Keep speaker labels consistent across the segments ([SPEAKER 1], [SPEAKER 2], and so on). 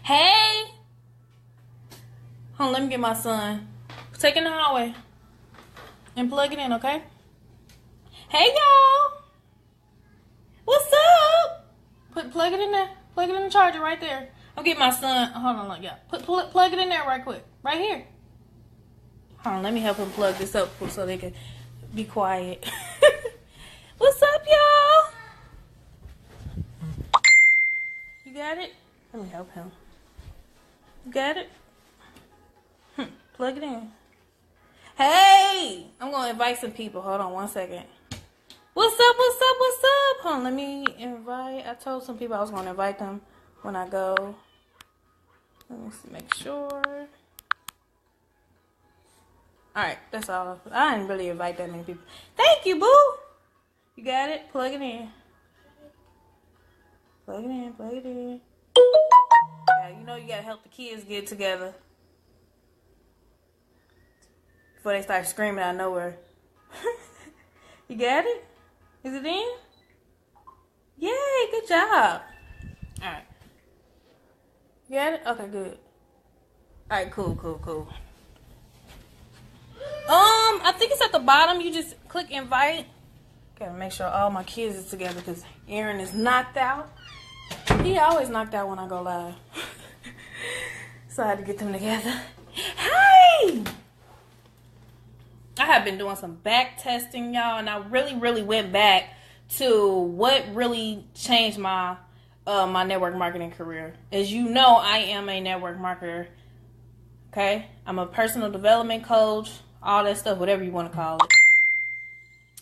[SPEAKER 1] Hey! Hold on, let me get my son. Take it in the hallway and plug it in, okay? Hey, y'all! What's up? Plug it in there. Plug it in the charger right there. I'll get my son. Hold on, look, yeah. Plug it in there right quick. Right here. Hold on, let me help him plug this up so they can be quiet. What's up, y'all? You got it? Let me help him. You got it? Plug it in. Hey! I'm going to invite some people. Hold on one second. What's up, what's up, what's up? Hold on, let me invite. I told some people I was going to invite them when I go. Let me see, make sure. Alright, that's all. I didn't really invite that many people. Thank you, boo! You got it? Plug it in. Plug it in, plug it in. Yeah, you know you got to help the kids get together before they start screaming out of nowhere. You got it? Is it in? Yay, good job. Alright. You got it? Okay, good. Alright, cool. I think it's at the bottom. You just click invite. Gotta make sure all my kids is together because Aaron is knocked out. He always knocked out when I go live. So I had to get them together. Hey! I have been doing some back testing, y'all, and I really went back to what really changed my my network marketing career. As you know, I am a network marketer. Okay? I'm a personal development coach, all that stuff, whatever you want to call it.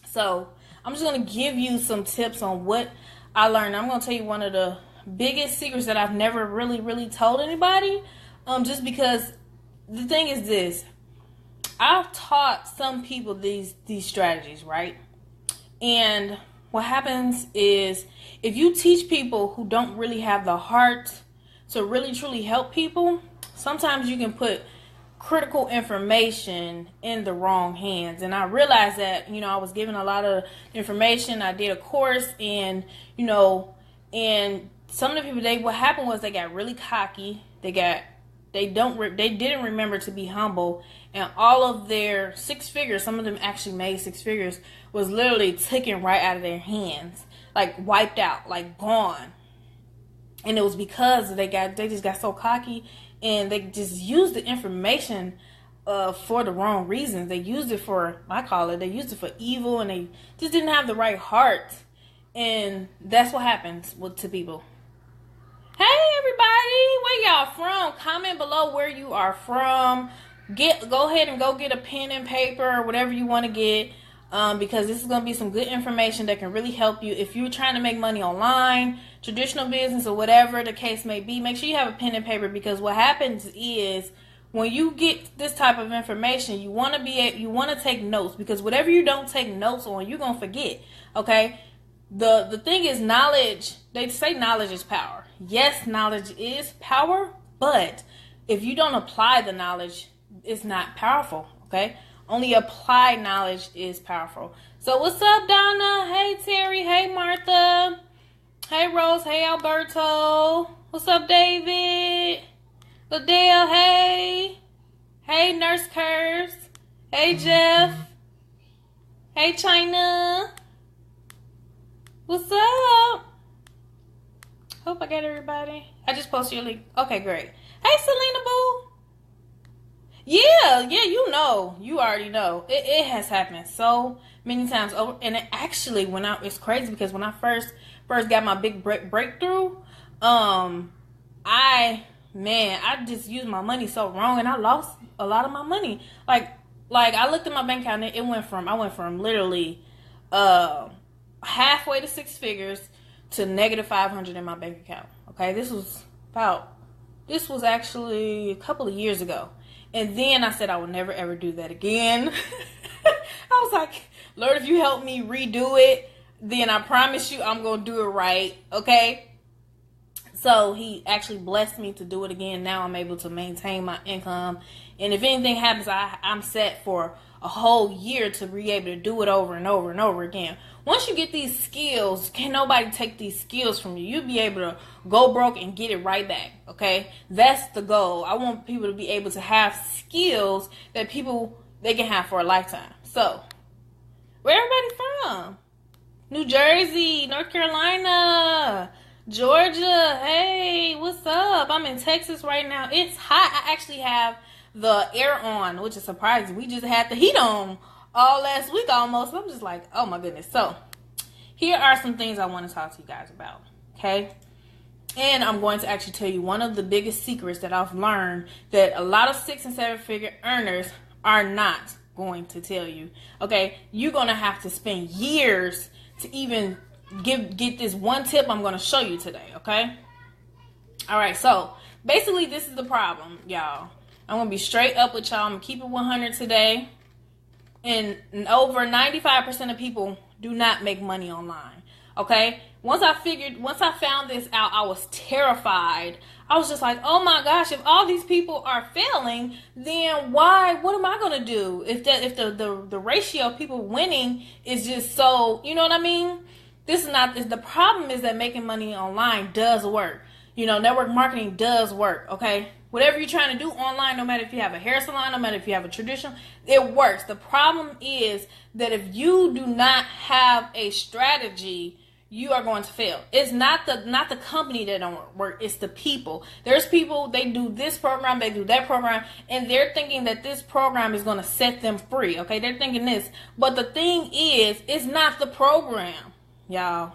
[SPEAKER 1] So, I'm just going to give you some tips on what I learned. I'm going to tell you one of the biggest secrets that I've never really told anybody. Just because the thing is this. I've taught some people these strategies, right? And what happens is if you teach people who don't really have the heart to really truly help people, sometimes you can put critical information in the wrong hands. And I realized that, I was given a lot of information. I did a course and, and some of the people, what happened was they got really cocky. They didn't remember to be humble, and all of their 6 figures, some of them actually made 6 figures, was literally taken right out of their hands, like wiped out, like gone. And it was because they just got so cocky and they just used the information for the wrong reasons. They used it for, they used it for evil, and they just didn't have the right heart. And that's what happens to people. Hey everybody, where y'all from? Comment below where you are from. Go ahead and go get a pen and paper or whatever you want to get, because this is going to be some good information that can really help you if you're trying to make money online, traditional business, or whatever the case may be. Make sure you have a pen and paper, because what happens is when you get this type of information, you want to take notes, because whatever you don't take notes on, you're going to forget. Okay? The thing is, knowledge, they say knowledge is power. Yes, knowledge is power, but if you don't apply the knowledge, it's not powerful, okay? Only applied knowledge is powerful. So what's up, Donna? Hey, Terry. Hey, Martha. Hey, Rose. Hey, Alberto. What's up, David? Liddell, hey. Hey, Nurse Curves. Hey, Jeff. Hey, China. What's up? Hope I got everybody. I just posted your link. Okay, great. Hey, Selena Boo. Yeah, you already know. It has happened so many times over. And it's crazy because when I first got my big breakthrough, I just used my money so wrong, and I lost a lot of my money. Like I looked at my bank account, and I went from literally halfway to 6 figures to negative 500 in my bank account. Okay, this was actually a couple of years ago. And then I said I would never ever do that again. I was like, Lord, if you help me redo it, then I promise you I'm going to do it right. Okay? So he actually blessed me to do it again. Now I'm able to maintain my income. And if anything happens, I'm set for a whole year to be able to do it over and over and over again. Once you get these skills, can't nobody take these skills from you. You'll be able to go broke and get it right back, okay? That's the goal. I want people to be able to have skills that they can have for a lifetime. So, where everybody from? New Jersey, North Carolina, Georgia. Hey, what's up? I'm in Texas right now. It's hot. I actually have the air on, which is surprising. We just had the heat on all last week almost. I'm just like, oh my goodness. So here are some things I want to talk to you guys about, okay? And I'm going to actually tell you one of the biggest secrets that I've learned that a lot of 6 and 7 figure earners are not going to tell you, okay? You're going to have to spend years to even get this one tip I'm going to show you today, okay? All right, so basically this is the problem, y'all. I'm going to be straight up with y'all. I'm going to keep it 100 today. And over 95% of people do not make money online. Okay? Once I found this out, I was terrified. I was just like, oh my gosh, if all these people are failing, then what am I going to do? If the ratio of people winning is just so, you know what I mean? The problem is that making money online does work. You know, network marketing does work, okay? Whatever you're trying to do online, no matter if you have a hair salon, no matter if you have a traditional, it works. The problem is that if you do not have a strategy, you are going to fail. It's not the company that don't work, it's the people. There's people, they do this program, they do that program, and they're thinking that this program is going to set them free, okay? They're thinking this. But the thing is, it's not the program, y'all.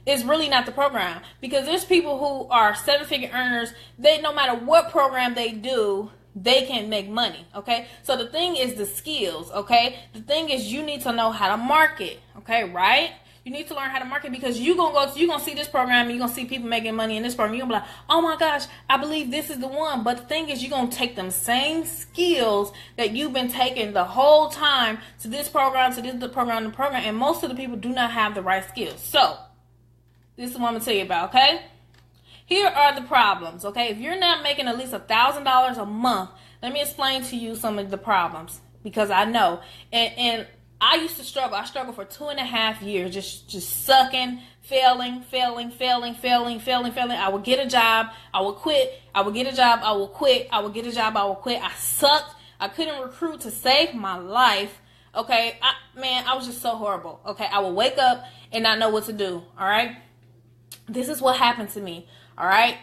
[SPEAKER 1] It's really not the program, because there's people who are 7-figure earners. They, no matter what program they do, they can make money, okay? So the thing is the skills, okay? The thing is you need to know how to market, okay, right? You need to learn how to market, because you're going to see this program, and you're going to see people making money in this program. You're going to be like, oh my gosh, I believe this is the one. But the thing is, you're going to take them same skills that you've been taking the whole time to this program, to this program, and most of the people do not have the right skills. So this is what I'm going to tell you about, okay? Here are the problems, okay? If you're not making at least $1,000 a month, let me explain to you some of the problems, because I know. And I used to struggle. I struggled for 2.5 years, just sucking, failing. I would get a job, I would quit. I would get a job, I would quit. I would get a job, I would quit. I sucked. I couldn't recruit to save my life. Okay, I was just so horrible. Okay, I would wake up and not know what to do. All right. This is what happened to me, all right?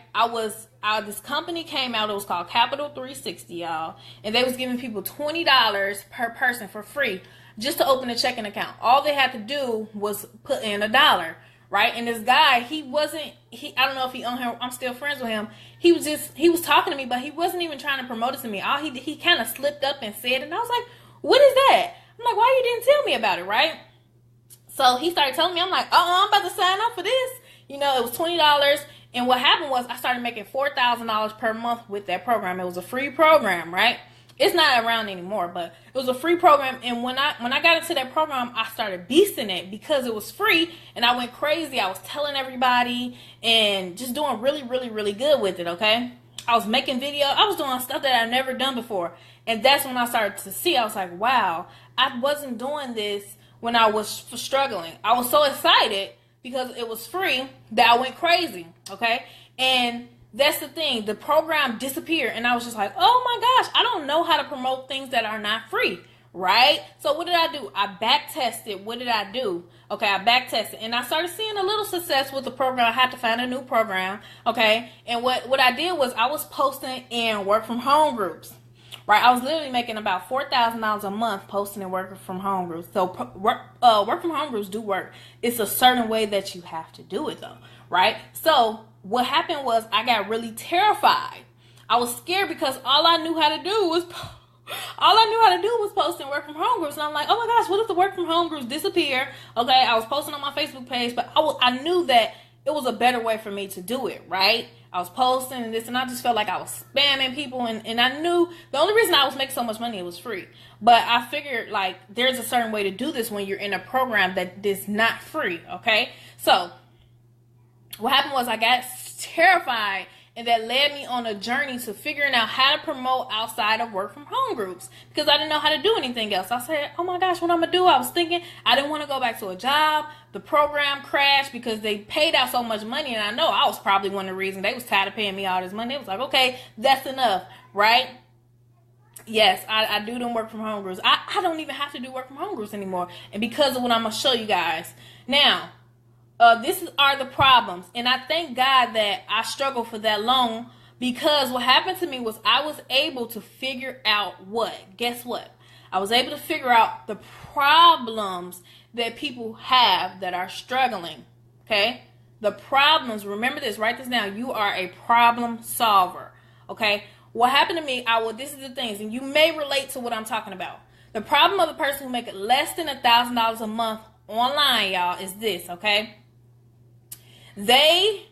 [SPEAKER 1] This company came out, it was called Capital 360, y'all, and they was giving people $20 per person for free just to open a checking account. All they had to do was put in $1, right? And this guy, I don't know if he on here, I'm still friends with him. He was talking to me, but he wasn't even trying to promote it to me. He kind of slipped up and said it, and I was like, what is that? I'm like, why you didn't tell me about it, right? So he started telling me, I'm like, I'm about to sign up for this. You know, it was $20, and what happened was I started making $4,000 per month with that program. It was a free program, right? It's not around anymore, but it was a free program, and when I got into that program, I started beasting it because it was free, and I went crazy. I was telling everybody and just doing really, really, really good with it, okay? I was making videos. I was doing stuff that I've never done before, and that's when I started to see. I was like, wow, I wasn't doing this when I was struggling. I was so excited because it was free that I went crazy, okay? And that's the thing. The program disappeared, and I was just like, oh my gosh, I don't know how to promote things that are not free, right? So what did I do? I back tested. What did I do? Okay, I back tested, and I started seeing a little success with the program. I had to find a new program, okay? And what I did was I was posting in work from home groups. Right, I was literally making about $4,000 a month posting and working from home groups. So work from home groups do work. It's a certain way that you have to do it though, right? So what happened was I got really terrified. I was scared because all I knew how to do was post and work from home groups. And I'm like, oh my gosh, what if the work from home groups disappear? Okay, I was posting on my Facebook page, but I knew that it was a better way for me to do it, right? I was posting this, and I just felt like I was spamming people, and I knew the only reason I was making so much money, it was free. But I figured, like, there's a certain way to do this when you're in a program that is not free, okay? So what happened was I got terrified, And that led me on a journey to figuring out how to promote outside of work from home groups, because I didn't know how to do anything else. I said, oh my gosh, what I'm going to do? I was thinking I didn't want to go back to a job. The program crashed because they paid out so much money. And I know I was probably one of the reasons. They was tired of paying me all this money. It was like, okay, that's enough, right? Yes, I do them work from home groups. I don't even have to do work from home groups anymore. And because of what I'm going to show you guys. Now, this are the problems. And I thank God that I struggled for that long, because what happened to me was I was able to figure out what? Guess what? I was able to figure out the problems that people have that are struggling. Okay? The problems, remember this, write this down. You are a problem solver. Okay? What happened to me, this is the things, and you may relate to what I'm talking about. The problem of the person who make less than $1,000 a month online, y'all, is this, okay? They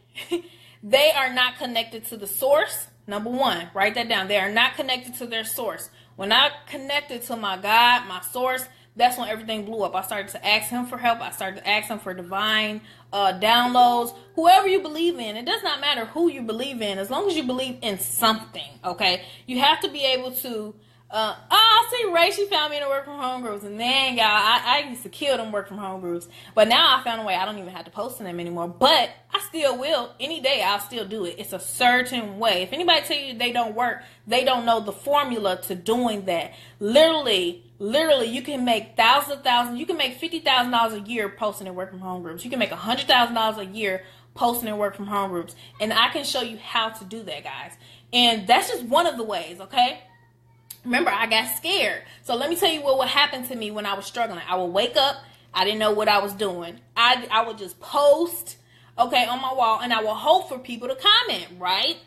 [SPEAKER 1] are not connected to the source. Number one, write that down. They are not connected to their source. When I connected to my God, my source, that's when everything blew up. I started to ask him for help. I started to ask him for divine downloads. Whoever you believe in, it does not matter who you believe in, as long as you believe in something, okay? You have to be able to, I see Ray, she found me in the work from home groups. And man, y'all, I used to kill them work from home groups. But now I found a way. I don't even have to post in them anymore. But I still will. Any day, I'll still do it. It's a certain way. If anybody tell you they don't work, they don't know the formula to doing that. Literally, you can make thousands. You can make $50,000 a year posting in work from home groups. You can make $100,000 a year posting in work from home groups. And I can show you how to do that, guys. And that's just one of the ways, okay? Remember, I got scared. So let me tell you what would happen to me when I was struggling. I would wake up. I didn't know what I was doing. I would just post, okay, on my wall, and I would hope for people to comment, right?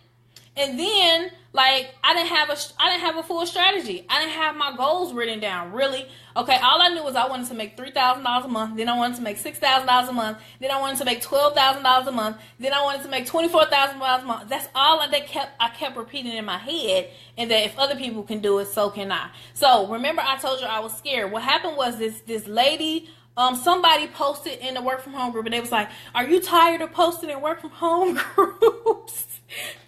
[SPEAKER 1] And then, like, I didn't have a full strategy. I didn't have my goals written down, really. Okay, all I knew was I wanted to make $3,000 a month. Then I wanted to make $6,000 a month. Then I wanted to make $12,000 a month. Then I wanted to make $24,000 a month. That's all I kept repeating in my head. And that if other people can do it, so can I. So remember, I told you I was scared. What happened was this lady, somebody posted in the work from home group, and they was like, "Are you tired of posting in work from home groups?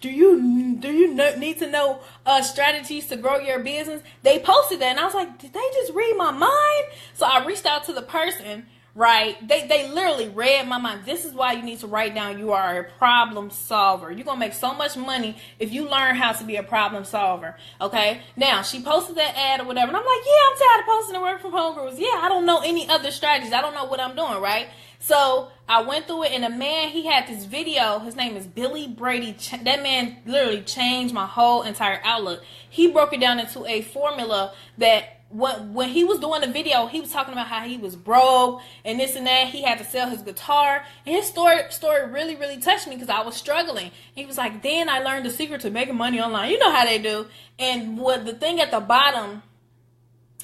[SPEAKER 1] Do you need to know strategies to grow your business?" They posted that, and I was like, did they just read my mind? So I reached out to the person, right? They literally read my mind. This is why you need to write down you are a problem solver. You're going to make so much money if you learn how to be a problem solver, okay? Now, she posted that ad or whatever, and I'm like, yeah, I'm tired of posting the work from home groups. Yeah, I don't know any other strategies. I don't know what I'm doing, right? So I went through it, and the man, he had this video. His name is Billy Brady. That man literally changed my whole entire outlook. He broke it down into a formula that when he was doing the video, he was talking about how he was broke and this and that. He had to sell his guitar. And his story really, really touched me because I was struggling. He was like, then I learned the secret to making money online. You know how they do. And what the thing at the bottom,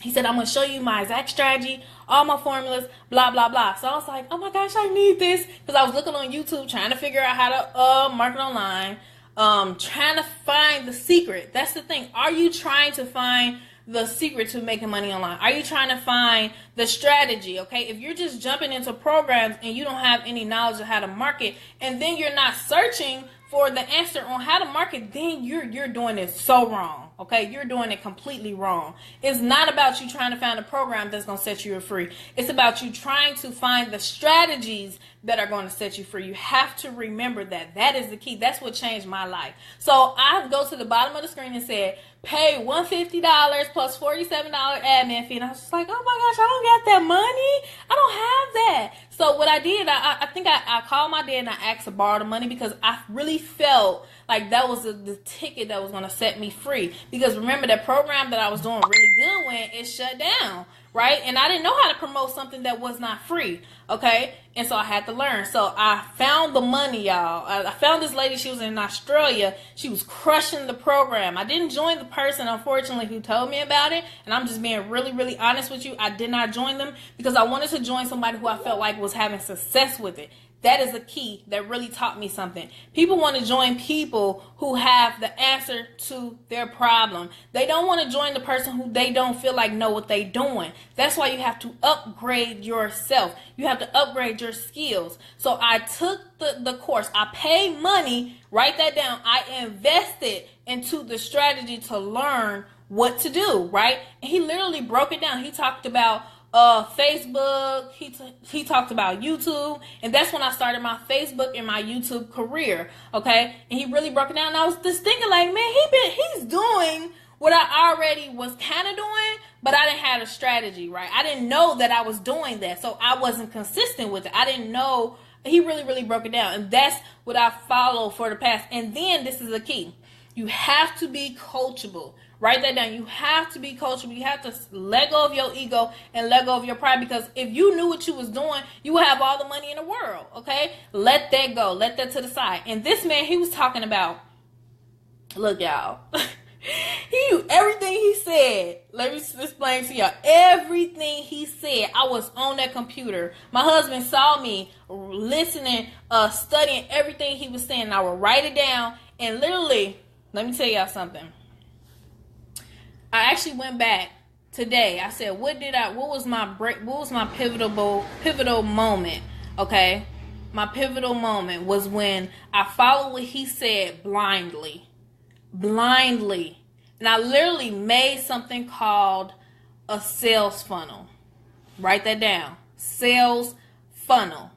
[SPEAKER 1] he said, I'm going to show you my exact strategy, all my formulas, blah, blah, blah. So I was like, oh my gosh, I need this. Because I was looking on YouTube, trying to figure out how to market online, trying to find the secret. That's the thing. Are you trying to find the secret to making money online? Are you trying to find the strategy? Okay, if you're just jumping into programs and you don't have any knowledge of how to market, and then you're not searching for the answer on how to market, then you're doing it so wrong. Okay, you're doing it completely wrong. It's not about you trying to find a program that's going to set you free. It's about you trying to find the strategies that are going to set you free. You have to remember that. That is the key. That's what changed my life. So I go to the bottom of the screen and said, pay $150 plus $47 admin fee. And I was just like, oh my gosh, I don't got that money. I don't have that. So what I did, I think I called my dad and I asked to borrow the money because I really felt like that was the ticket that was going to set me free. Because remember, that program that I was doing really good when it shut down, right? And I didn't know how to promote something that was not free, okay? And so I had to learn. So I found the money, y'all. I found this lady. She was in Australia. She was crushing the program. I didn't join the person, unfortunately, who told me about it. And I'm just being really, really honest with you. I did not join them because I wanted to join somebody who I felt like was having success with it. That is a key that really taught me something. People want to join people who have the answer to their problem. They don't want to join the person who they don't feel like know what they're doing. That's why you have to upgrade yourself. You have to upgrade your skills. So I took the course. I paid money. Write that down. I invested into the strategy to learn what to do, right? And he literally broke it down. He talked about Facebook, he talked about YouTube, and that's when I started my Facebook and my YouTube career, okay? And he really broke it down, and I was just thinking like, man, he's doing what I already was kind of doing, but I didn't have a strategy, right? I didn't know that I was doing that, so I wasn't consistent with it. I didn't know. He really broke it down, and that's what I followed for the past. And then this is the key. You have to be coachable. Write that down. You have to be coachable. You have to let go of your ego and let go of your pride, because if you knew what you was doing, you would have all the money in the world, okay? Let that go. Let that to the side. And this man, he was talking about, look, y'all, everything he said, let me explain to y'all. Everything he said, I was on that computer. My husband saw me listening, studying everything he was saying. I would write it down, and literally, let me tell y'all something. I actually went back today. I said, what was my pivotal moment? Okay. My pivotal moment was when I followed what he said blindly. And I literally made something called a sales funnel. Write that down. Sales funnel.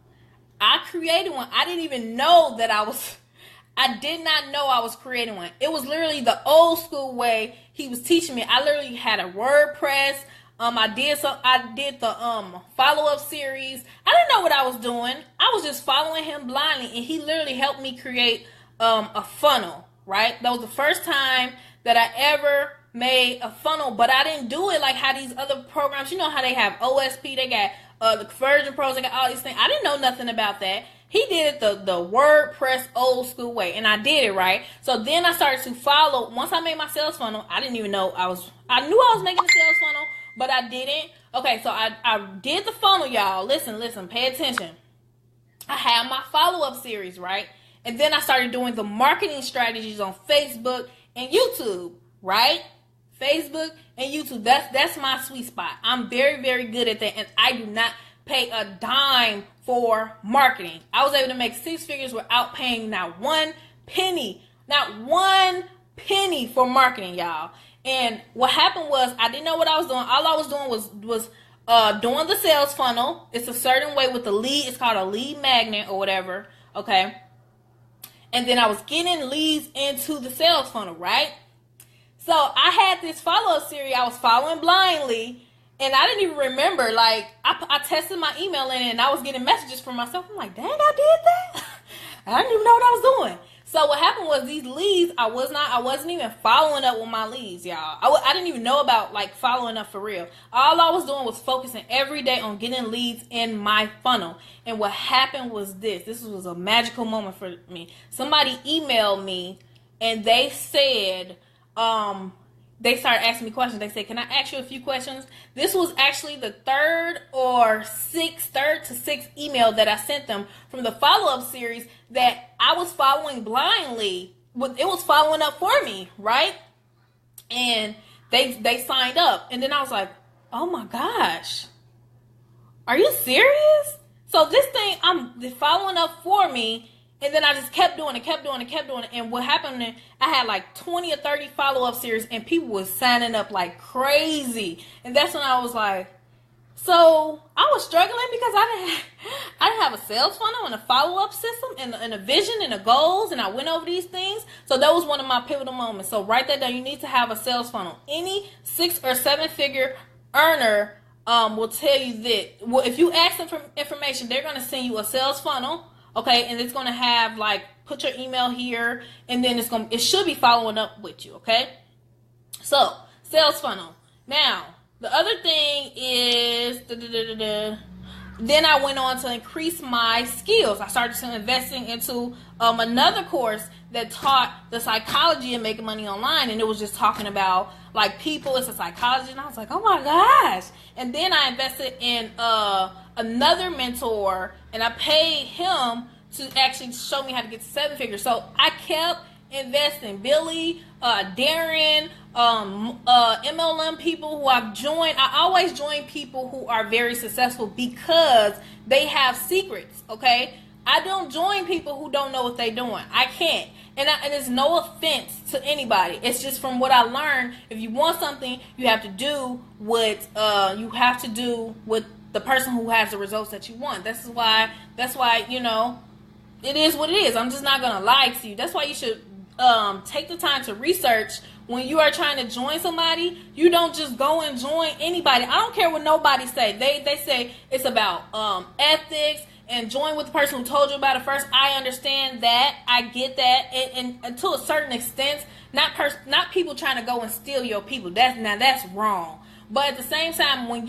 [SPEAKER 1] I created one. I didn't even know that I did not know I was creating one. It was literally the old school way he was teaching me. I literally had a WordPress. I did the follow-up series. I didn't know what I was doing. I was just following him blindly, and he literally helped me create a funnel, right? That was the first time that I ever made a funnel, but I didn't do it like how these other programs, you know how they have OSP, they got the Conversion Pros, they got all these things. I didn't know nothing about that. He did it the WordPress old school way, and I did it right. So then I started to follow. Once I made my sales funnel, I didn't even know I knew I was making a sales funnel, but I didn't. Okay, so I did the funnel, y'all. Listen, pay attention. I had my follow-up series, right? And then I started doing the marketing strategies on Facebook and YouTube, right? Facebook and YouTube. That's my sweet spot. I'm very, very good at that, and I do not pay a dime for marketing. I was able to make 6 figures without paying not one penny for marketing, y'all. And what happened was I didn't know what I was doing. All I was doing was doing the sales funnel. It's a certain way with the lead. It's called a lead magnet or whatever, okay? And then I was getting leads into the sales funnel, right? So I had this follow-up series. I was following blindly. And I didn't even remember, like, I tested my email in and I was getting messages from myself. I'm like, dang, I did that? I didn't even know what I was doing. So what happened was these leads, I wasn't even following up with my leads, y'all. I didn't even know about, like, following up for real. All I was doing was focusing every day on getting leads in my funnel. And what happened was this was a magical moment for me. Somebody emailed me and they said, they started asking me questions. They said, can I ask you a few questions? This was actually the third to sixth email that I sent them from the follow-up series that I was following blindly. It was following up for me, right? And they signed up. And then I was like, oh my gosh, are you serious? So this thing, I'm following up for me. And then I just kept doing it. And what happened, I had like 20 or 30 follow-up series, and people was signing up like crazy. And that's when I was like, so I was struggling because I didn't have a sales funnel and a follow-up system and a vision and a goals, and I went over these things. So that was one of my pivotal moments. So write that down. You need to have a sales funnel. Any 6 or 7 figure earner will tell you that. Well, if you ask them for information, they're going to send you a sales funnel. Okay, and it's going to have, like, put your email here, and then it should be following up with you, okay? So, sales funnel. Now, the other thing is, then I went on to increase my skills. I started to investing into another course that taught the psychology of making money online, and it was just talking about like people. It's a psychology, and I was like, oh my gosh! And then I invested in another mentor, and I paid him to actually show me how to get to 7 figures. So I kept investing. Billy, Darren, MLM people who I've joined. I always join people who are very successful because they have secrets, okay? I don't join people who don't know what they're doing. I can't. And it's no offense to anybody. It's just from what I learned. If you want something, you have to do what the person who has the results that you want. That's why, you know, it is what it is. I'm just not going to lie to you. That's why you should take the time to research. When you are trying to join somebody, you don't just go and join anybody. I don't care what nobody say. They say it's about ethics and join with the person who told you about it first. I understand that. I get that. And to a certain extent, not people trying to go and steal your people. That's wrong. But at the same time, when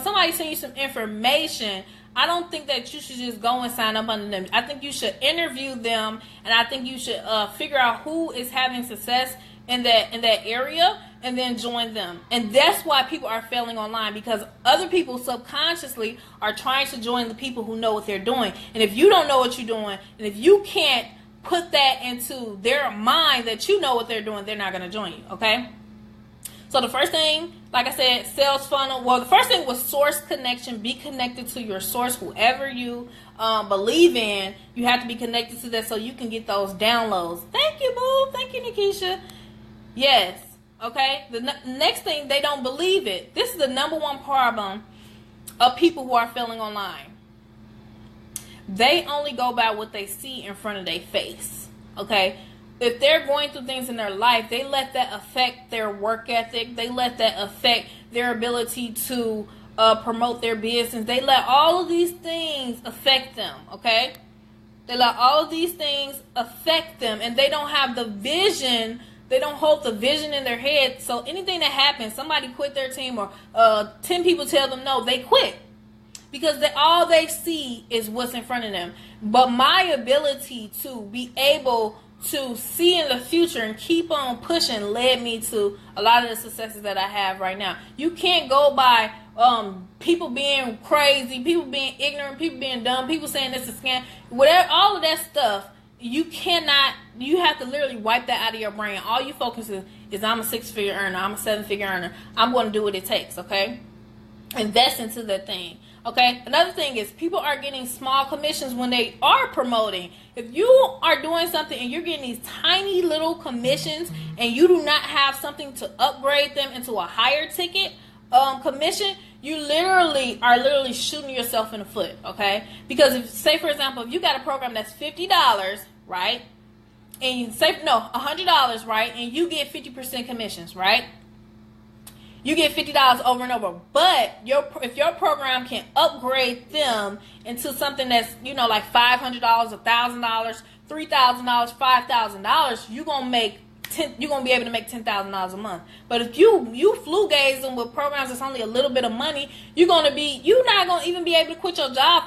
[SPEAKER 1] somebody sends you some information, I don't think that you should just go and sign up under them. I think you should interview them, and I think you should figure out who is having success in that area, and then join them. And that's why people are failing online, because other people subconsciously are trying to join the people who know what they're doing. And if you don't know what you're doing, and if you can't put that into their mind that you know what they're doing, they're not going to join you, okay? So the first thing, like I said, sales funnel. Well, the first thing was source connection. Be connected to your source, whoever you believe in. You have to be connected to that so you can get those downloads. Thank you, boo. Thank you, Nikisha. Yes. Okay. The next thing, they don't believe it. This is the number one problem of people who are failing online. They only go by what they see in front of their face. Okay. If they're going through things in their life, they let that affect their work ethic. They let that affect their ability to promote their business. They let all of these things affect them, okay? They let all of these things affect them, and they don't have the vision. They don't hold the vision in their head. So anything that happens, somebody quit their team, or 10 people tell them no, they quit. Because all they see is what's in front of them. But my ability to be able to see in the future and keep on pushing led me to a lot of the successes that I have right now. You can't go by people being crazy, people being ignorant, people being dumb, people saying it's a scam, whatever, all of that stuff. You have to literally wipe that out of your brain. All you focus is I'm a 6-figure earner, I'm a 7-figure earner, I'm going to do what it takes, okay? Invest into that thing. Okay, another thing is people are getting small commissions when they are promoting. If you are doing something and you're getting these tiny little commissions and you do not have something to upgrade them into a higher ticket commission, you are shooting yourself in the foot, okay? Because if, say for example, if you got a program that's $50, right? And you say, no, $100, right? And you get 50% commissions, right? You get $50 over and over. But if your program can upgrade them into something that's, like $500, $1,000, $3,000, $5,000, you're gonna be able to make $10,000 a month. But if you flu-gaze them with programs that's only a little bit of money, you're not gonna even be able to quit your job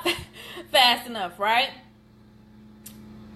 [SPEAKER 1] fast enough, right?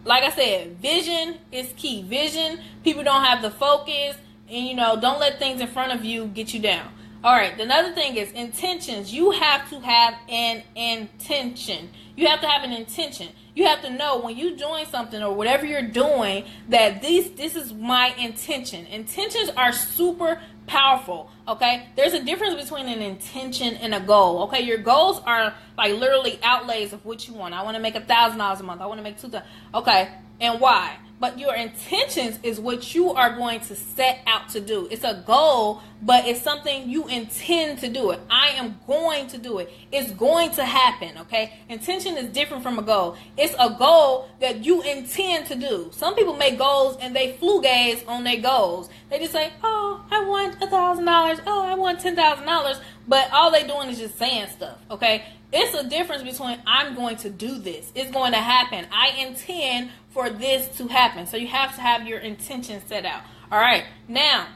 [SPEAKER 1] Like I said, vision is key. Vision, people don't have the focus. And, don't let things in front of you get you down. All right. Another thing is intentions. You have to have an intention. You have to have an intention. You have to know when you join something or whatever you're doing that this is my intention. Intentions are super powerful. Okay. There's a difference between an intention and a goal. Okay. Your goals are like literally outlays of what you want. I want to make $1,000 a month. I want to make $2,000. Okay. And why? But your intentions is what you are going to set out to do. It's a goal, but it's something you intend to do it. I am going to do it. It's going to happen, okay? Intention is different from a goal. It's a goal that you intend to do. Some people make goals and they flu-gaze on their goals. They just say, oh, I want $1,000. Oh, I want $10,000. But all they doing is just saying stuff, okay? It's a difference between I'm going to do this. It's going to happen. I intend for this to happen. So you have to have your intention set out. All right. Now,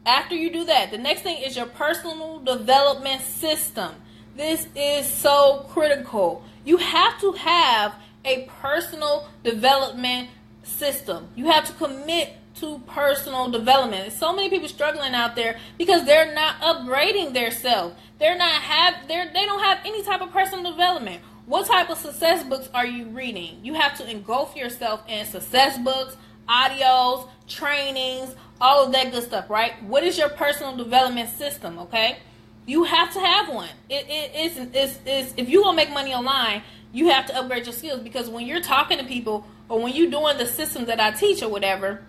[SPEAKER 1] after you do that, the next thing is your personal development system. This is so critical. You have to have a personal development system. You have to commit to personal development. There's so many people struggling out there because they're not upgrading their self. They don't have any type of personal development. What type of success books are you reading? You have to engulf yourself in success books, audios, trainings, all of that good stuff, right? What is your personal development system, okay? You have to have one. It's if you want to make money online, you have to upgrade your skills, because when you're talking to people or when you're doing the systems that I teach or whatever,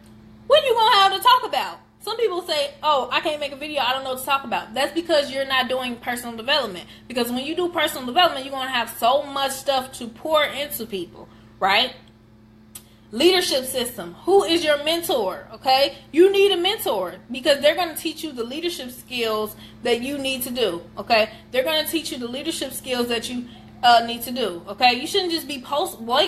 [SPEAKER 1] what are you going to have to talk about? Some people say, oh, I can't make a video, I don't know what to talk about. That's because you're not doing personal development. Because when you do personal development, you're going to have so much stuff to pour into people, right? Leadership system. Who is your mentor? Okay, you need a mentor because they're going to teach you the leadership skills that you need to do. Okay, they're going to teach you the leadership skills that you need to do. Okay, you shouldn't just be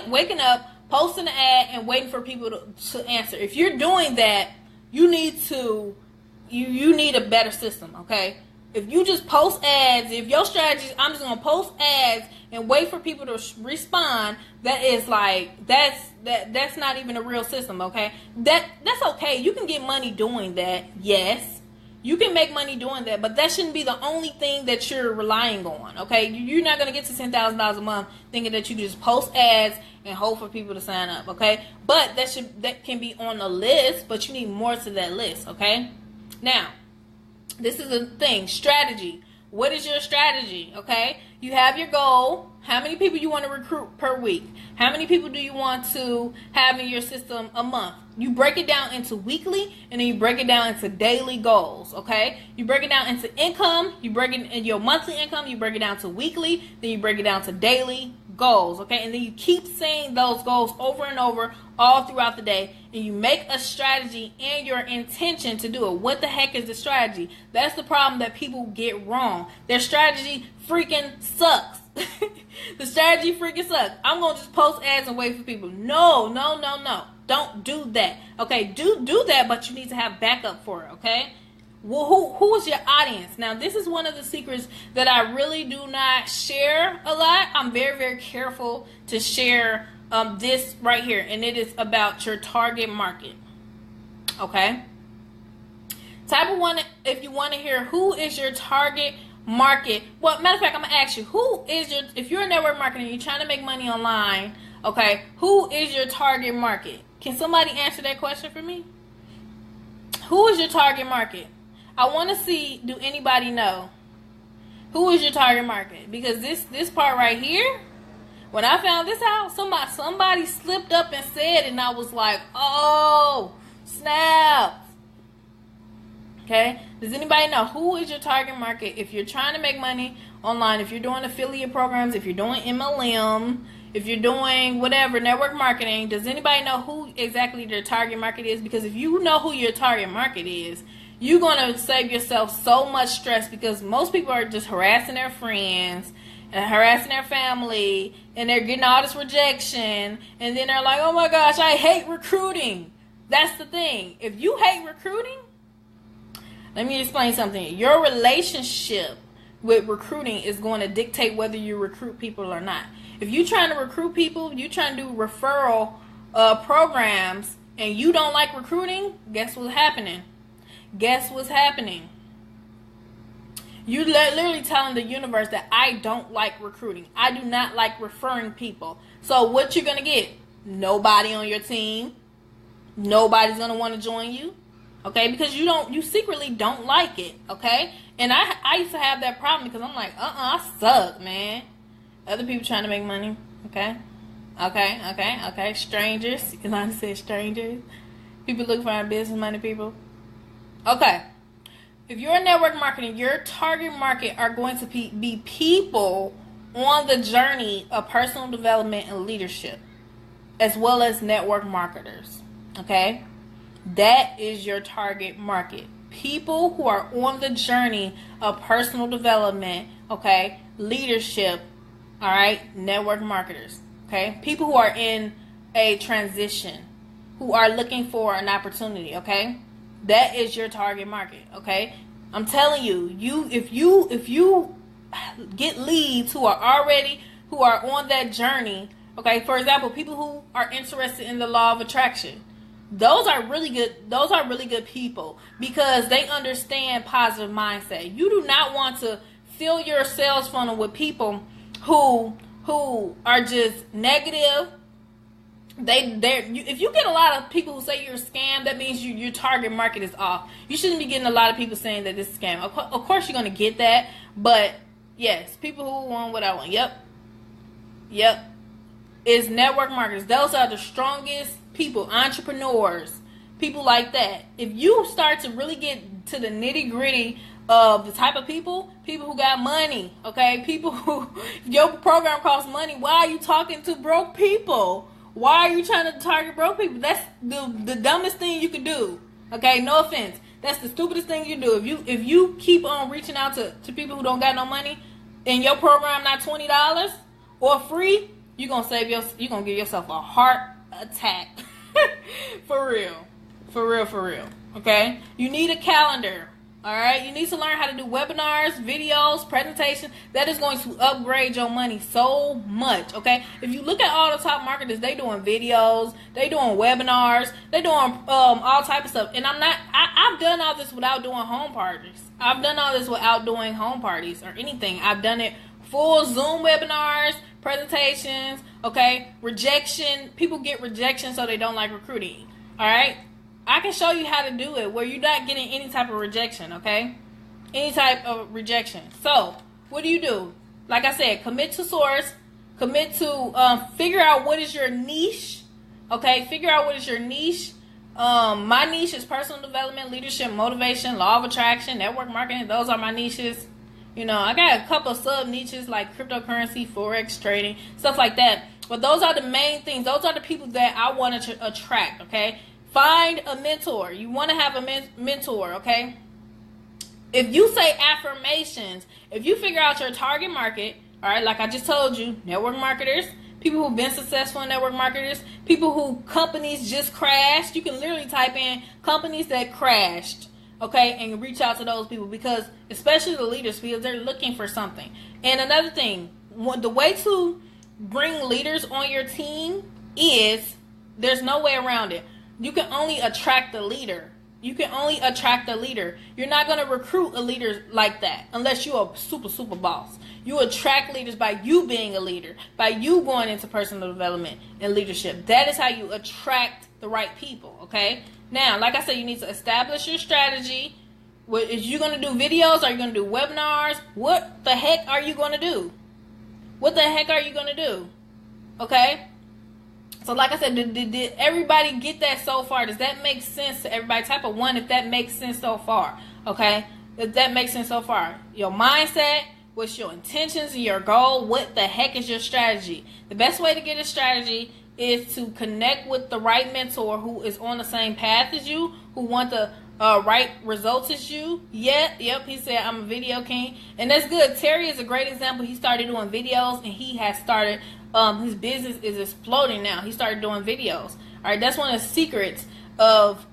[SPEAKER 1] waking up, posting an ad, and waiting for people to answer. If you're doing that, you need a better system. Okay, if you just post ads, if your strategy is I'm just going to post ads and wait for people to respond, that's not even a real system, okay? That's okay. You can get money doing that. Yes. You can make money doing that, but that shouldn't be the only thing that you're relying on, okay? You're not going to get to $10,000 a month thinking that you just post ads and hope for people to sign up, okay? But that can be on a list, but you need more to that list, okay? Now, this is the thing, strategy. What is your strategy, okay? You have your goal. How many people you want to recruit per week? How many people do you want to have in your system a month? You break it down into weekly, and then you break it down into daily goals, okay? You break it down into income. You break it in your monthly income. You break it down to weekly. Then you break it down to daily goals, okay? And then you keep saying those goals over and over all throughout the day, and you make a strategy and your intention to do it. What the heck is the strategy? That's the problem that people get wrong. Their strategy freaking sucks. The strategy freaking sucks. I'm going to just post ads and wait for people. No. Don't do that. Okay, do that, but you need to have backup for it, okay? Well, who is your audience? Now, this is one of the secrets that I really do not share a lot. I'm very, very careful to share this right here, and it is about your target market, okay? Type of one if you want to hear who is your target market. Well, matter of fact, I'm going to ask you, if you're a network marketer and you're trying to make money online, okay, who is your target market? Can somebody answer that question for me? Who is your target market? I want to see, do anybody know? Who is your target market? Because this part right here, when I found this out, somebody slipped up and said, and I was like, oh, snap. Okay? Does anybody know who is your target market? If you're trying to make money online, if you're doing affiliate programs, if you're doing MLM, if you're doing whatever, network marketing, does anybody know who exactly their target market is? Because if you know who your target market is, you're going to save yourself so much stress, because most people are just harassing their friends and harassing their family, and they're getting all this rejection, and then they're like, oh my gosh, I hate recruiting. That's the thing. If you hate recruiting, let me explain something. Your relationship with recruiting is going to dictate whether you recruit people or not. If you're trying to recruit people, you're trying to do referral programs, and you don't like recruiting, guess what's happening? Guess what's happening? You're literally telling the universe that I don't like recruiting. I do not like referring people. So what you're going to get? Nobody on your team. Nobody's going to want to join you. Okay? Because you secretly don't like it. Okay? And I used to have that problem because I'm like, I suck, man. Other people trying to make money. Okay? Okay. Strangers. Ilana said strangers. People looking for our business money, people. Okay. If you're a network marketing, your target market are going to be people on the journey of personal development and leadership, as well as network marketers. Okay? That is your target market. People who are on the journey of personal development, okay, leadership, all right, network marketers, okay? People who are in a transition, who are looking for an opportunity, okay? That is your target market, okay? I'm telling you, if you get leads who are on that journey. Okay, for example, people who are interested in the law of attraction. Those are really good people because they understand positive mindset. You do not want to fill your sales funnel with people who are just negative. If you get a lot of people who say you're a scam, that means your target market is off. You shouldn't be getting a lot of people saying that this is a scam. Of course you're going to get that, but yes, people who want what I want. Yep. Is network marketers. Those are the strongest people, entrepreneurs, people like that. If you start to really get to the nitty gritty of the type of people who got money, okay, people who, your program costs money, why are you talking to broke people? Why are you trying to target broke people? That's the dumbest thing you can do. Okay, no offense. That's the stupidest thing you do. If you keep on reaching out to people who don't got no money, and your program not $20 or free, you're gonna give yourself a heart attack. For real. Okay? You need a calendar. Alright? You need to learn how to do webinars, videos, presentations. That is going to upgrade your money so much. Okay? If you look at all the top marketers, they doing videos, they doing webinars, they doing all type of stuff. And I've done all this without doing home parties. I've done all this without doing home parties or anything. I've done it full Zoom webinars, presentations, okay? Rejection. People get rejection so they don't like recruiting. Alright? I can show you how to do it where you're not getting any type of rejection, okay? Any type of rejection. So, what do? Like I said, commit to source. Commit to figure out what is your niche. Okay? Figure out what is your niche. My niche is personal development, leadership, motivation, law of attraction, network marketing. Those are my niches. You know, I got a couple of sub niches like cryptocurrency, forex trading, stuff like that. But those are the main things. Those are the people that I want to attract, okay? Find a mentor. You want to have a mentor, okay? If you say affirmations, if you figure out your target market, all right, like I just told you, network marketers, people who've been successful in network marketers, people who companies just crashed. You can literally type in companies that crashed. Okay, and reach out to those people because, especially the leaders, because they're looking for something. And another thing, the way to bring leaders on your team is, there's no way around it. You can only attract the leader. You're not going to recruit a leader like that unless you're a super boss. You attract leaders by you being a leader, by you going into personal development and leadership. That is how you attract the right people, okay? Now, like I said, you need to establish your strategy. Is you going to do videos? Are you going to do webinars? What the heck are you going to do? Okay? So like I said, did everybody get that so far? Does that make sense to everybody? Type of 1 if that makes sense so far. Okay? If that makes sense so far. Your mindset, what's your intentions and your goal? What the heck is your strategy? The best way to get a strategy is to connect with the right mentor who is on the same path as you, who want the right results as you. Yep, he said, I'm a video king. And that's good. Terry is a great example. He started doing videos and he has started, his business is exploding now. He started doing videos. All right, that's one of the secrets of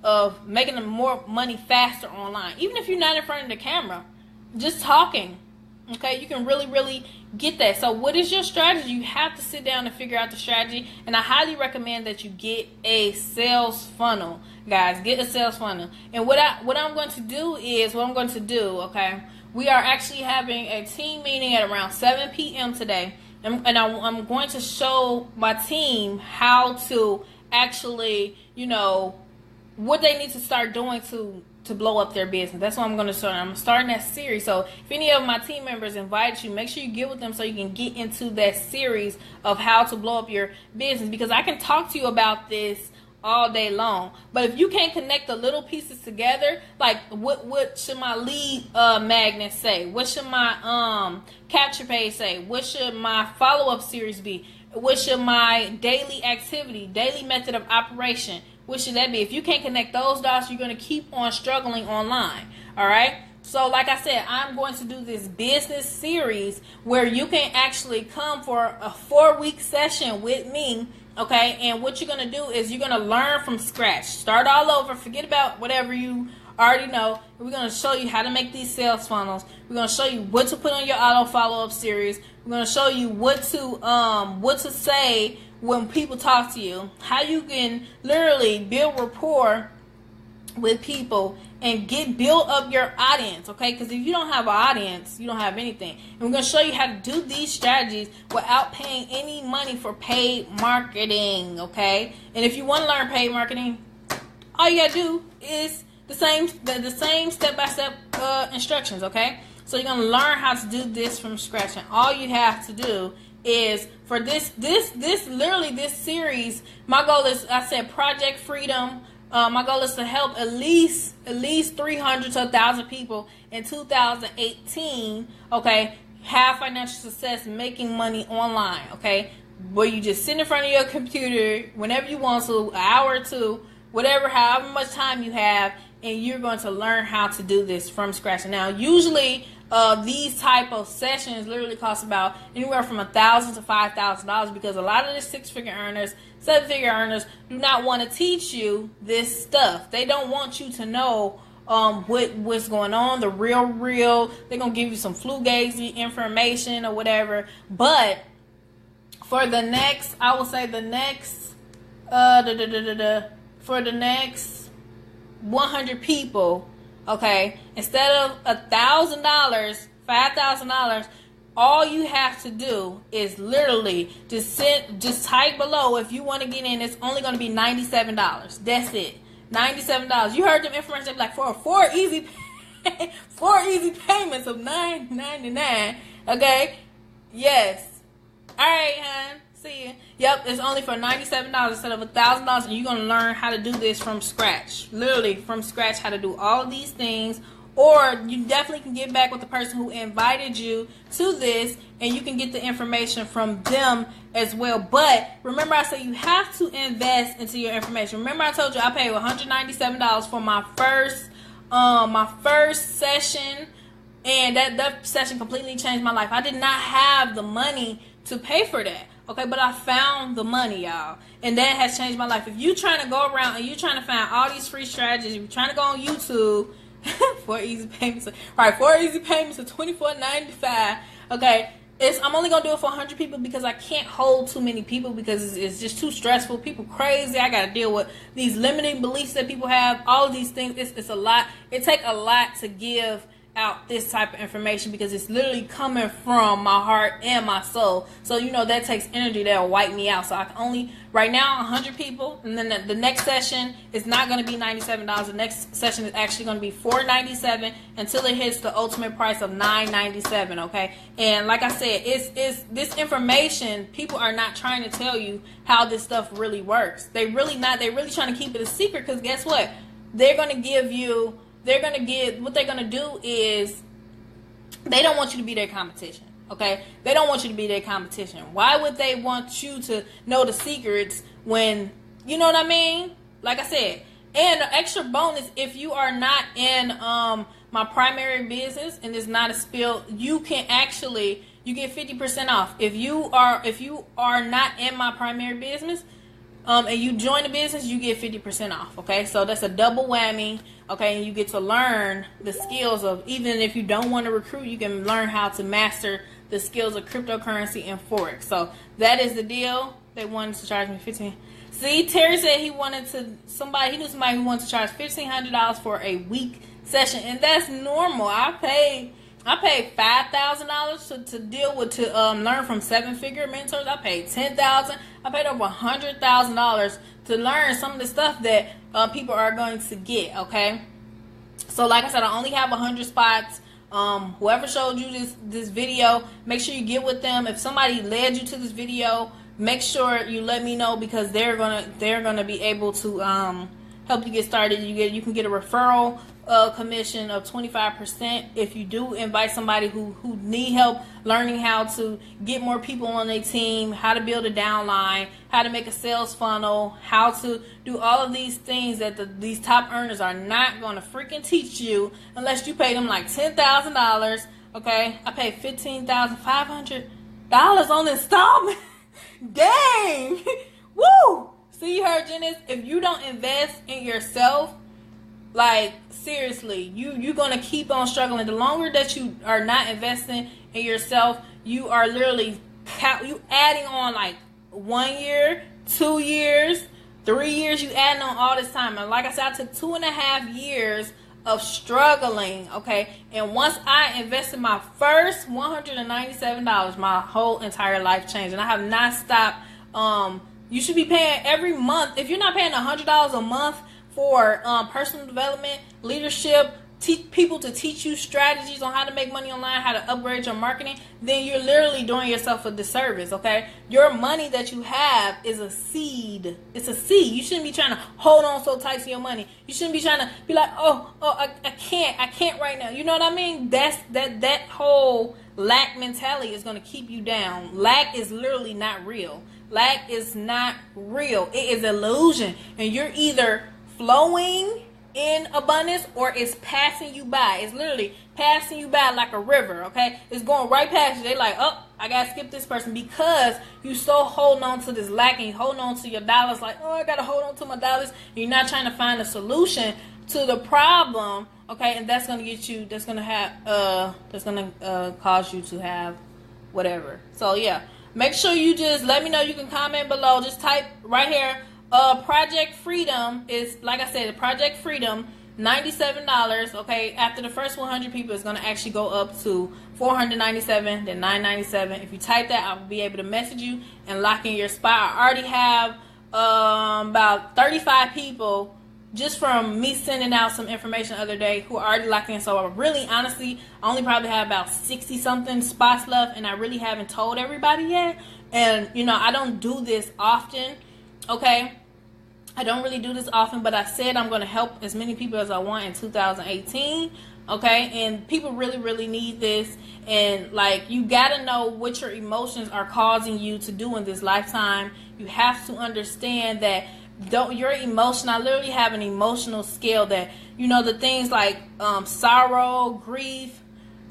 [SPEAKER 1] making them more money faster online. Even if you're not in front of the camera, just talking. Okay, you can really get that. So what is your strategy? You have to sit down and figure out the strategy. And I highly recommend that you get a sales funnel. Guys, get a sales funnel. And what I'm going to do, okay, we are actually having a team meeting at around 7 p.m. today. And I'm going to show my team how to actually, what they need to start doing to blow up their business. That's what I'm going to start. I'm starting that series. So if any of my team members invite you, make sure you get with them so you can get into that series of how to blow up your business. Because I can talk to you about this all day long. But if you can't connect the little pieces together, like what should my lead magnet say? What should my capture page say? What should my follow-up series be? What should my daily activity, daily method of operation, what should that be? If you can't connect those dots, you're going to keep on struggling online. All right? So like I said, I'm going to do this business series where you can actually come for a 4-week session with me. Okay? And what you're going to do is you're going to learn from scratch. Start all over. Forget about whatever you already know. We're going to show you how to make these sales funnels. We're going to show you what to put on your auto follow-up series. We're going to show you what to say when people talk to you, how you can literally build rapport with people and build up your audience, okay? Because if you don't have an audience, you don't have anything. And we're going to show you how to do these strategies without paying any money for paid marketing, okay? And if you want to learn paid marketing, all you got to do is the same step-by-step instructions, okay? So you're going to learn how to do this from scratch, and all you have to do is for this series, my goal is, I said, Project Freedom. My goal is to help at least 300 to 1,000 people in 2018, okay, have financial success making money online, okay, where you just sit in front of your computer whenever you want to, an hour or two, whatever, however much time you have, and you're going to learn how to do this from scratch. And now, usually, these type of sessions literally cost about anywhere from $1,000 to $5,000 because a lot of the 6-figure earners, 7-figure earners do not want to teach you this stuff. They don't want you to know what's going on, the real. They're gonna give you some fugazi information or whatever. But for the next, I will say the next for the next 100 people, okay, instead of $1,000, $5,000, all you have to do is literally just type below. If you want to get in, it's only going to be $97. That's it, $97. You heard them information, like for four easy payments of $9.99. Okay, yes. All right, hon. See you. Yep, it's only for $97 instead of $1,000, and you're gonna learn how to do this from scratch. Literally from scratch, how to do all of these things. Or you definitely can get back with the person who invited you to this, and you can get the information from them as well. But remember, I said you have to invest into your information. Remember, I told you I paid $197 for my first session, and that session completely changed my life. I did not have the money to pay for that. Okay, but I found the money, y'all, and that has changed my life. If you're trying to go around and you're trying to find all these free strategies, you're trying to go on YouTube, 4 easy payments, right? 4 easy payments of $24.95. Okay, I'm only gonna do it for 100 people because I can't hold too many people because it's just too stressful. People crazy. I gotta deal with these limiting beliefs that people have. All of these things. It's a lot. It takes a lot to give out this type of information because it's literally coming from my heart and my soul. So that takes energy that'll wipe me out. So I can only right now 100 people, and then the next session is not going to be $97. The next session is actually going to be $497 until it hits the ultimate price of $997. Okay, and like I said, it's this information. People are not trying to tell you how this stuff really works. They're really trying to keep it a secret because guess what? They're going to give you. What they're going to do is they don't want you to be their competition, okay? They don't want you to be their competition. Why would they want you to know the secrets when, you know what I mean? Like I said, and an extra bonus, if you are not in my primary business and it's not a spill, you get 50% off. If you are not in my primary business, and you join the business, you get 50% off, okay? So that's a double whammy, okay? And you get to learn the skills of, even if you don't want to recruit, you can learn how to master the skills of cryptocurrency and Forex. So that is the deal. They wanted to charge me $1,500. See, Terry said he knew somebody who wanted to charge $1,500 for a week session, and that's normal. I paid $5,000 to deal with, to learn from 7-figure mentors. I paid $10,000. I paid over $100,000 to learn some of the stuff that people are going to get. Okay, so like I said, I only have 100 spots. Whoever showed you this video, make sure you get with them. If somebody led you to this video, make sure you let me know because they're gonna be able to help you get started. You can get a referral commission of 25% if you do invite somebody who need help learning how to get more people on their team, how to build a downline, how to make a sales funnel, how to do all of these things that these top earners are not going to freaking teach you unless you pay them like $10,000. Okay, I paid $15,500 on installment. Dang. Woo. See, you heard, Janice, if you don't invest in yourself, like seriously, you're gonna keep on struggling. The longer that you are not investing in yourself, you are literally you adding on like 1 year, 2 years, 3 years. You adding on all this time. And like I said, I took 2.5 years of struggling, okay? And once I invested my first $197, my whole entire life changed. And I have not stopped. You should be paying every month. If you're not paying $100 a month for personal development, leadership, teach people to teach you strategies on how to make money online, how to upgrade your marketing, then you're literally doing yourself a disservice, okay? Your money that you have is a seed. It's a seed. You shouldn't be trying to hold on so tight to your money. You shouldn't be trying to be like, I can't right now. You know what I mean? That whole lack mentality is going to keep you down. Lack is literally not real. Lack is not real. It is illusion. And you're either flowing in abundance or it's passing you by. It's literally passing you by like a river, okay? It's going right past you. They like, oh, I gotta skip this person, because you so holding on to this lack and holding on to your dollars like, oh, I gotta hold on to my dollars. You're not trying to find a solution to the problem, okay? And that's gonna get you, that's gonna cause you to have whatever. So yeah, make sure you just let me know. You can comment below. Just type right here, Project Freedom is, like I said, Project Freedom, $97. Okay, after the first 100 people, it's gonna actually go up to $497, then $997. If you type that, I'll be able to message you and lock in your spot. I already have about 35 people just from me sending out some information the other day who are already locked in. So I really, honestly, I only probably have about 60 something spots left, and I really haven't told everybody yet. And you know, I don't do this often. Okay, I don't really do this often, but I said I'm going to help as many people as I want in 2018. Okay, and people really, really need this. And like, you got to know what your emotions are causing you to do in this lifetime. You have to understand that your emotion, I literally have an emotional scale that, you know, the things like sorrow, grief,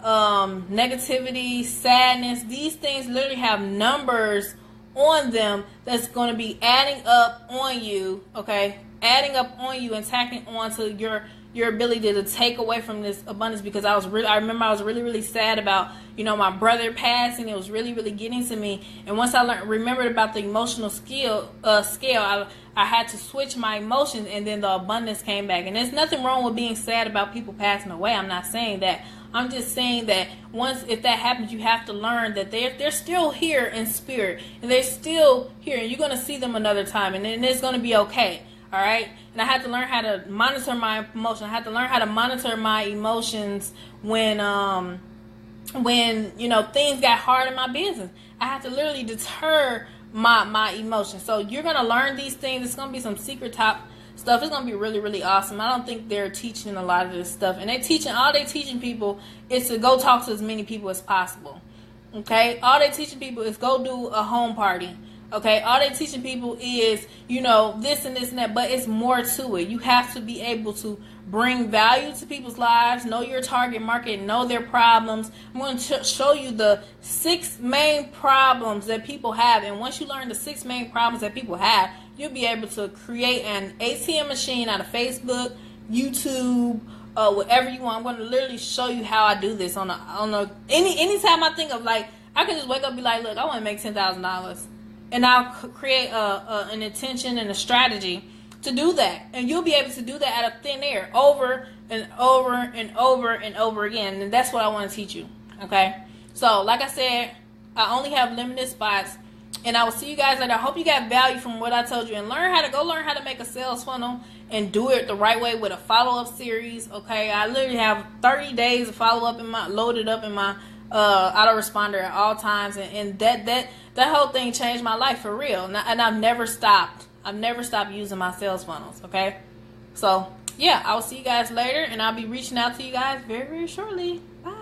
[SPEAKER 1] negativity, sadness, these things literally have numbers on them that's going to be adding up on you, okay? Adding up on you and tacking onto your ability to take away from this abundance. Because I remember I was really, really sad about, you know, my brother passing. It was really, really getting to me. And once I remembered about the emotional scale, I had to switch my emotions, and then the abundance came back. And there's nothing wrong with being sad about people passing away. I'm not saying that. I'm just saying that if that happens, you have to learn that they're still here in spirit, and they're still here, and you're going to see them another time, and then it's going to be okay. All right. And I had to learn how to monitor my emotions. I had to learn how to monitor my emotions when you know, things got hard in my business. I had to literally deter my emotions. So you're going to learn these things. It's going to be some secret top stuff. It's going to be really, really awesome. I don't think they're teaching a lot of this stuff. And all they teaching people is to go talk to as many people as possible. Okay? All they teaching people is go do a home party. Okay? All they teaching people is, you know, this and this and that. But it's more to it. You have to be able to bring value to people's lives, know your target market, know their problems. I'm going to show you the 6 main problems that people have. And once you learn the 6 main problems that people have, you'll be able to create an ATM machine out of Facebook, YouTube, whatever you want. I'm going to literally show you how I do this anytime I think of, like, I can just wake up and be like, look, I want to make $10,000. And I'll create an intention and a strategy to do that. And you'll be able to do that out of thin air over and over and over and over again. And that's what I want to teach you. Okay? So, like I said, I only have limited spots. And I will see you guys later. I hope you got value from what I told you, and learn how to make a sales funnel and do it the right way with a follow-up series. Okay, I literally have 30 days of follow-up loaded up in my autoresponder at all times, and that whole thing changed my life for real. And I've never stopped. I've never stopped using my sales funnels. Okay, so yeah, I will see you guys later, and I'll be reaching out to you guys very, very shortly. Bye.